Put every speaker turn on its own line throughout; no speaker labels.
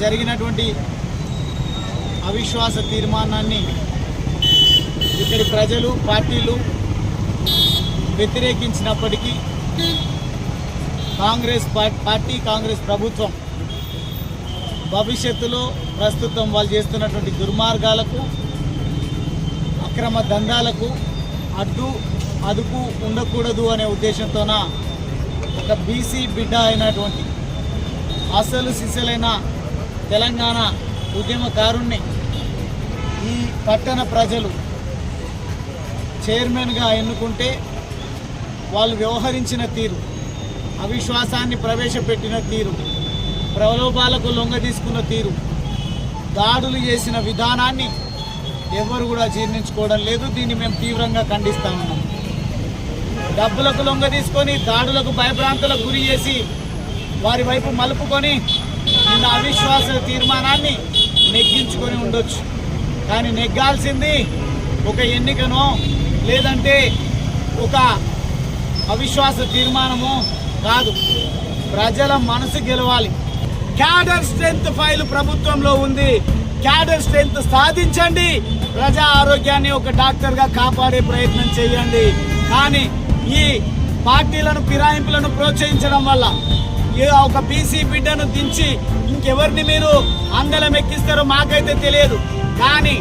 జరిగినటువంటి అవిశ్వాస తీర్మానాన్ని ఇక్కడి ప్రజలు పార్టీలు వ్యతిరేకించినప్పటికీ కాంగ్రెస్ పార్టీ కాంగ్రెస్ ప్రభుత్వం భవిష్యత్తులో ప్రస్తుతం వాళ్ళు చేస్తున్నటువంటి దుర్మార్గాలకు అక్రమ దందాలకు అదుపు ఉండకూడదు అనే ఉద్దేశంతోన ఒక బీసీ బిడ్డ అయినటువంటి అసలు సిసలైన తెలంగాణ ఉద్యమకారుణ్ణి ఈ పట్టణ ప్రజలు చైర్మన్గా ఎన్నుకుంటే వాళ్ళు వ్యవహరించిన తీరు, అవిశ్వాసాన్ని ప్రవేశపెట్టిన తీరు, ప్రలోభాలకు లొంగ తీసుకున్న తీరు, దాడులు చేసిన విధానాన్ని ఎవరు కూడా జీర్ణించుకోవడం లేదు. దీన్ని మేము తీవ్రంగా ఖండిస్తా ఉన్నాం. డబ్బులకు లొంగ తీసుకొని దాడులకు భయభ్రాంతులకు గురి చేసి వారి వైపు మలుపుకొని నిన్న అవిశ్వాస తీర్మానాన్ని నెగ్గించుకొని ఉండొచ్చు. కానీ నెగ్గాల్సింది ఒక ఎన్నికనో లేదంటే ఒక అవిశ్వాస తీర్మానమో కాదు, ప్రజల మనసు గెలవాలి. క్యాడర్ స్ట్రెంత్ ఫైల్ ప్రభుత్వంలో ఉంది. క్యాడర్ స్ట్రెంత్ సాధించండి, ప్రజా ఆరోగ్యాన్ని ఒక డాక్టర్గా కాపాడే ప్రయత్నం చేయండి. కానీ ఈ పార్టీలను ఫిరాయింపులను ప్రోత్సహించడం వల్ల ఒక బీసీ బిడ్డను దించి ఇంకెవరిని మీరు అందలం ఎక్కిస్తారో మాకైతే తెలియదు. కానీ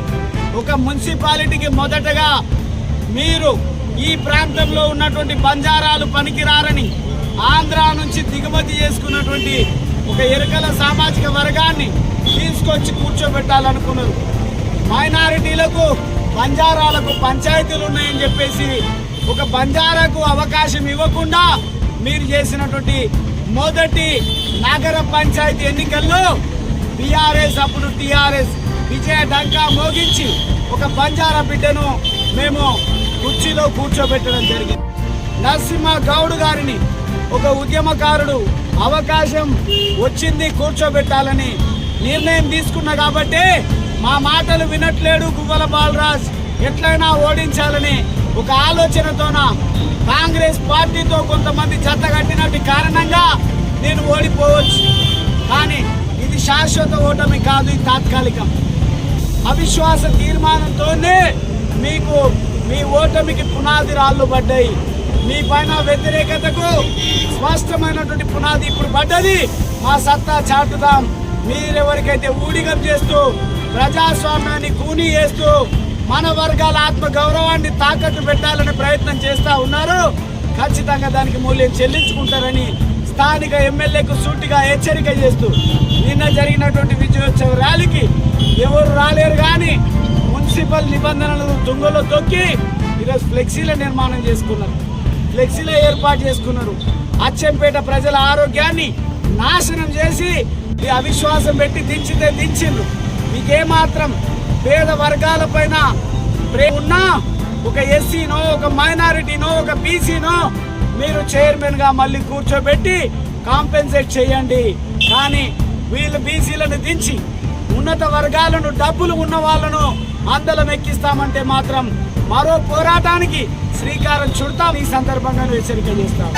ఒక మున్సిపాలిటీకి మొదటగా మీరు ఈ ప్రాంతంలో ఉన్నటువంటి బంజారాలు పనికిరారని ఆంధ్ర నుంచి దిగుమతి చేసుకున్నటువంటి ఒక ఎరుకల సామాజిక వర్గాన్ని తీసుకొచ్చి కూర్చోబెట్టాలనుకున్నారు. మైనారిటీలకు బంజారాలకు పంచాయతీలు ఉన్నాయని చెప్పేసి ఒక బంజారాకు అవకాశం ఇవ్వకుండా మీరు చేసినటువంటి మొదటి నగర పంచాయతీ ఎన్నికల్లో బీఆర్ఎస్ అప్పుడు టీఆర్ఎస్ విజయ డంకా మోగించి ఒక బంజారా బిడ్డను మేము కుర్చీలో కూర్చోబెట్టడం జరిగింది. నరసింహ గౌడ్ గారిని ఒక ఉద్యమకారుడు అవకాశం వచ్చింది కూర్చోబెట్టాలని నిర్ణయం తీసుకున్నా కాబట్టి మా మాటలు వినట్లేడు గువ్వల బాలరాజ్, ఎట్లయినా ఓడించాలని ఒక ఆలోచనతోన కాంగ్రెస్ పార్టీతో కొంతమంది జతగట్టినట్టు కారణంగా నేను ఓడిపోవచ్చు. కానీ ఇది శాశ్వత ఓటమి కాదు, ఇది తాత్కాలికం. అవిశ్వాస తీర్మానంతోనే మీకు మీ ఓటమికి పునాది రాళ్ళు పడ్డాయి. మీ పైన వ్యతిరేకతకు స్పష్టమైనటువంటి పునాది ఇప్పుడు పడ్డది. మా సత్తా చాటుదాం. మీరెవరికైతే ఊడిగం చేస్తూ ప్రజాస్వామ్యాన్ని కూనీ చేస్తూ మన వర్గాల ఆత్మ గౌరవాన్ని తాకట్టు పెట్టాలని ప్రయత్నం చేస్తూ ఉన్నారు. ఖచ్చితంగా దానికి మూల్యం చెల్లించుకుంటారని స్థానిక ఎమ్మెల్యేకు సూటిగా హెచ్చరిక చేస్తూ నిన్న జరిగినటువంటి విజయోత్సవ ర్యాలీకి ఎవరు రాలేరు కానీ మున్సిపల్ నిబంధనలను తుంగలో తొక్కి ఈరోజు ఫ్లెక్సీల నిర్మాణం చేసుకున్నారు, ఫ్లెక్సీల ఏర్పాటు చేసుకున్నారు. అచ్చంపేట ప్రజల ఆరోగ్యాన్ని నాశనం చేసి ఈ అవిశ్వాసం పెట్టి దించితే దించిండ్రు. మీకేమాత్రం పేద వర్గాల పైన ప్రేమ ఉన్నా ఒక ఎస్సీనో ఒక మైనారిటీనో ఒక బీసీనో మీరు చైర్మన్గా మళ్ళీ కూర్చోబెట్టి కాంపెన్సేట్ చేయండి. కానీ వీళ్ళు బీసీలను దించి ఉన్నత వర్గాలను డబ్బులు ఉన్న వాళ్ళను అందలం ఎక్కిస్తామంటే మాత్రం మరో పోరాటానికి శ్రీకారం చుడతాం. ఈ సందర్భంగా హెచ్చరిక చేస్తాం.